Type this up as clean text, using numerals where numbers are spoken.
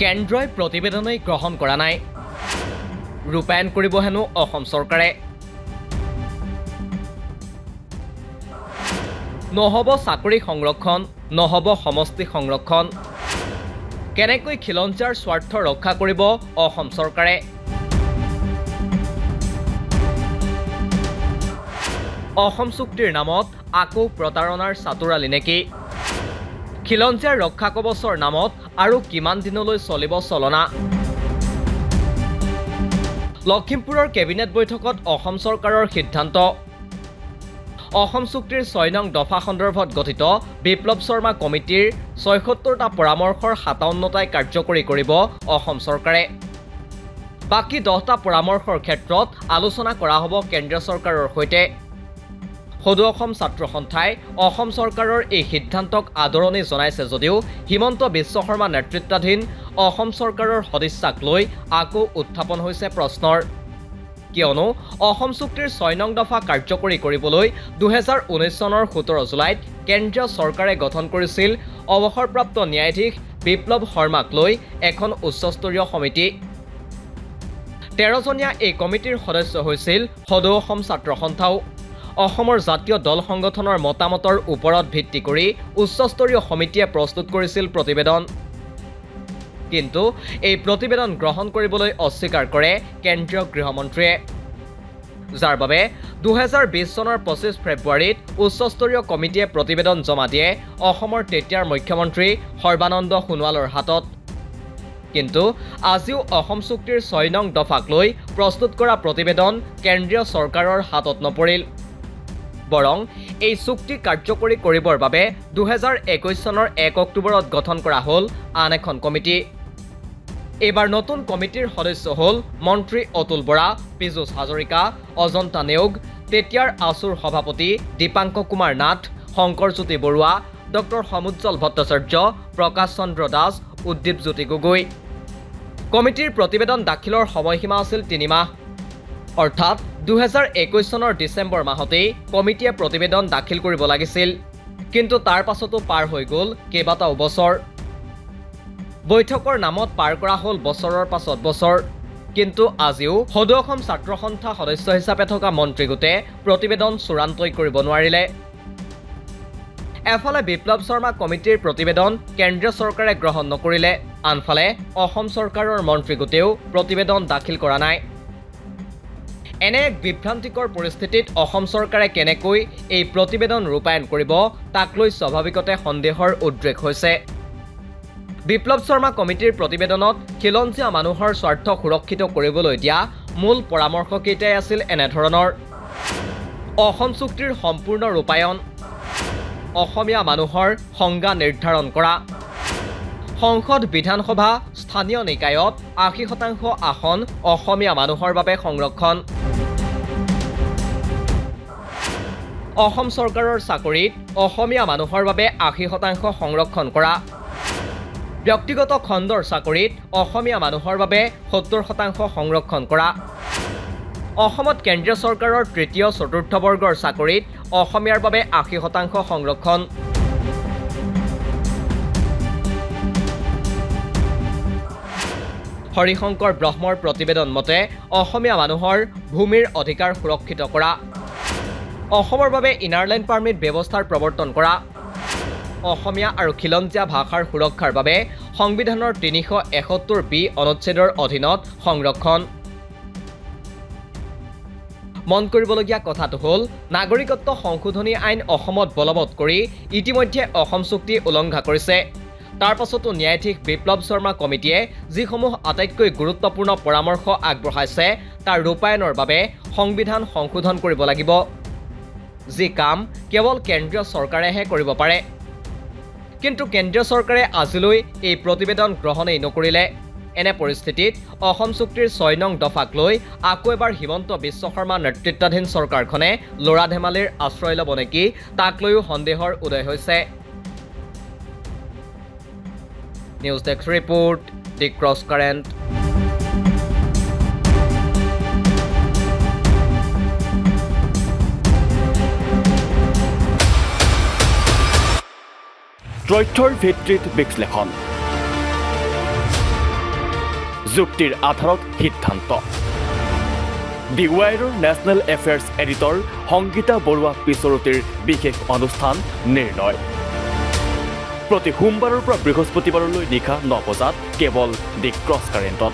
কেন্দ্ৰই প্ৰতিবেদনেই গ্ৰহণ কৰা নাই ৰূপায়ণ কৰিব হেনো অসম চৰকাৰে নহব চাকৰি সংৰক্ষণ নহব সমষ্টি সংৰক্ষণ কেনেকৈ খিলঞ্জীয়াৰ স্বাৰ্থ ৰক্ষা কৰিব অসম চৰকাৰে অসম চুক্তিৰ নামত আকৌ প্ৰতাৰণাৰ চাতুৰালি নেকি খিলঞ্জীয়াৰ ৰক্ষা কৱচৰ নামত আৰু কিমান দিনলৈ চলিব চলনা লখিমপুৰৰ কেবিনেট বৈঠকত অসম চৰকাৰৰ সিদ্ধান্ত অসম চুক্তিৰ ৬ নং দফা সন্দৰ্ভত গঠিত বিপ্লৱ শৰ্মা কমিটিৰ ৭৬টা পৰামৰ্শৰ ৫৭টাই কাৰ্যকৰী কৰিব অসম চৰকাৰে বাকি 10টা পৰামৰ্শৰ ক্ষেত্ৰত আলোচনা কৰা হ'ব কেন্দ্ৰীয় চৰকাৰৰ সৈতে সদৌ অসম ছাত্ৰ সন্থাই অসম চৰকাৰৰ এই সিদ্ধান্তক আদৰণি জনাইছে যদিও হিমন্ত বিশ্ব শৰ্মা নেতৃত্বাধীন অসম চৰকাৰৰ সদিচ্ছাক লৈ আকৌ উত্থাপন হৈছে প্ৰশ্নৰ কিয়নো অসম চুক্তিৰ ৬ নং দফা কাৰ্যকৰী কৰিবলৈ ২০১৯ চনৰ ১৭ জুলাইত কেন্দ্ৰীয় চৰকাৰে গঠন কৰিছিল অৱসৰপ্ৰাপ্ত ন্যায়াধীশ বিপ্লৱ শৰ্মাক লৈ এখন উচ্চস্তৰীয় সমিতি ১৩জনীয়া এই কমিটিৰ সদস্য হৈছিল সদৌ অসম ছাত্ৰ সন্থাও অসমৰ জাতীয় দল সংগঠনৰ মতামতৰ ওপৰত ভিত্তি কৰি উচ্চস্তৰীয় সমিতিয়ে প্ৰস্তুত কৰিছিল প্ৰতিবেদন কিন্তু এই প্ৰতিবেদন গ্ৰহণ কৰিবলৈ অস্বীকাৰ কৰে কেন্দ্ৰীয় গৃহমন্ত্ৰীয়ে যাৰ বাবে ২০২০ চনৰ ২৫ ফেব্ৰুৱাৰীত উচ্চস্তৰীয় কমিটিয়ে প্ৰতিবেদন জমা দিয়ে অসমৰ তেতিয়াৰ মুখ্যমন্ত্ৰী সৰ্বানন্দ সোণোৱালৰ হাতত কিন্তু আজিও অসম চুক্তিৰ ৬ নং দফাক লৈ প্ৰস্তুত কৰা প্ৰতিবেদন কেন্দ্ৰীয় চৰকাৰৰ হাতত নপৰিল বৰং এই চুক্তি কাৰ্যকৰী কৰিবৰ বাবে ২০২১ চনৰ ১ অক্টোবৰত গঠন কৰা হ'ল আন এখন কমিটি এইবাৰ নতুন কমিটিৰ সদস্য হ'ল মন্ত্ৰী অতুল বৰা পীযুষ হাজৰিকা অজন্তা নেওগ তেতিয়াৰ আসুৰ সভাপতি দীপাংক কুমাৰ নাথ শংকৰজ্যোতি বৰুৱা ডক্টৰ সমুজ্জ্বল ভট্টাচাৰ্য প্ৰকাশ চন্দ্ৰ দাস উদ্দীপজ্যোতি গগৈ কমিটিৰ প্ৰতিবেদন দাখিলৰ সময়সীমা আছিল ৩ মাহ অৰ্থাৎ ২০২১ চনৰ ডিচেম্বৰ মাহতেই কমিটিয়ে প্ৰতিবেদন দাখিল কৰিব লাগিছিল কিন্তু তাৰ পাছতো পাৰ হৈ গ'ল কেইবাটাও বছৰ বৈঠকৰ নামত পাৰ কৰা হ'ল বছৰৰ পাছত বছৰ কিন্তু আজিও সদৌ অসম ছাত্ৰ সন্থা সদস্য হিচাপে থকা মন্ত্ৰীগোটে প্ৰতিবেদন চূড়ান্তই কৰিব নোৱাৰিলে এফালে বিপ্লৱ শৰ্মা কমিটিৰ প্ৰতিবেদন কেন্দ্ৰীয় চৰকাৰে গ্ৰহণ নকৰিলে আনফালে অসম চৰকাৰৰ মন্ত্ৰীগোটেও প্ৰতিবেদন দাখিল কৰা নাই এনে এক বিভ্ৰান্তিকৰ পৰিস্থিতিত অসম চৰকাৰে কেনেকৈ এই প্ৰতিবেদন ৰূপায়ণ কৰিব তাক লৈ স্বাভাৱিকতে সন্দেহৰ উদ্ৰেক হৈছে বিপ্লৱ শৰ্মা কমিটিৰ প্ৰতিবেদনত খিলঞ্জীয়া মানুহৰ স্বাৰ্থ সুৰক্ষিত কৰিবলৈ দিয়া মূল পৰামৰ্শকেইটাই আছিল এনেধৰণৰ অসম চুক্তিৰ সম্পূৰ্ণ ৰূপায়ণ অসমীয়া মানুহৰ সংজ্ঞা নিৰ্ধাৰণ কৰা সংসদ বিধানসভা স্থানীয় নিকায়ত ৮০% আসন অসমীয়া মানুহৰ বাবে সংৰক্ষণ অসম চৰকাৰৰ চাকৰিত অসমীয়া মানুহৰ বাবে ৮০% সংৰক্ষণ কৰা ব্যক্তিগত খণ্ডৰ চাকৰিত অসমীয়া মানুহৰ বাবে ৭০% সংৰক্ষণ কৰা অসমত কেন্দ্ৰীয় চৰকাৰৰ তৃতীয় চতুৰ্থ বৰ্গৰ চাকৰিত অসমীয়াৰ বাবে ৮০% সংৰক্ষণ হৰিশংকৰ ব্ৰহ্মৰ প্ৰতিবেদন মতে অসমীয়া মানুহৰ ভূমিৰ অধিকাৰ সুৰক্ষিত কৰা অসমৰ বাবে ইনাৰলাইন পাৰ্মিট ব্যৱস্থাৰ প্ৰৱৰ্তন কৰা অসমীয়া আৰু খিলঞ্জীয়া ভাষাৰ সুৰক্ষাৰ বাবে সংবিধানৰ ৩৭১ বি অনুচ্ছেদৰ অধীনত সংৰক্ষণ মন কৰিবলগীয়া কথাটো হ'ল নাগৰিকত্ব সংশোধনী আইন অসমত বলবৎ কৰি ইতিমধ্যে অসম চুক্তি উলংঘা কৰিছে তাৰ পাছতো ন্যায়াধীশ বিপ্লৱ শৰ্মা কমিটিয়ে যিসমূহ আটাইতকৈ গুৰুত্বপূৰ্ণ পৰামৰ্শ আগবঢ়াইছে তাৰ ৰূপায়ণৰ বাবে সংবিধান সংশোধন কৰিব লাগিব যি কাম কেৱল কেন্দ্ৰীয় চৰকাৰেহে কৰিব পাৰে কিন্তু কেন্দ্ৰীয় চৰকাৰে আজিলৈ এই প্ৰতিবেদন গ্ৰহণেই নকৰিলে এনে পৰিস্থিতিত অসম চুক্তিৰ ৬ নং দফাক লৈ আকৌ এবাৰ হিমন্ত বিশ্ব শৰ্মা নেতৃত্বাধীন চৰকাৰখনে লৰা ধেমালিৰ আশ্ৰয় ল'ব নেকি তাক লৈও সন্দেহৰ উদয় হৈছে news desk report the cross current তথ্যৰ ভিত্তিত বিশ্লেষণ যুক্তিৰ আধাৰত সিদ্ধান্ত দি ৱাইৰৰ national affairs editor Sangeeta Barua পিছৰতিৰ বিশেষ অনুষ্ঠান নিৰ্ণয় প্ৰতি সোমবাৰৰ পৰা বৃহস্পতিবাৰলৈ নিশা 9 বজাত কেৱল দি ক্ৰছ কাৰেণ্টত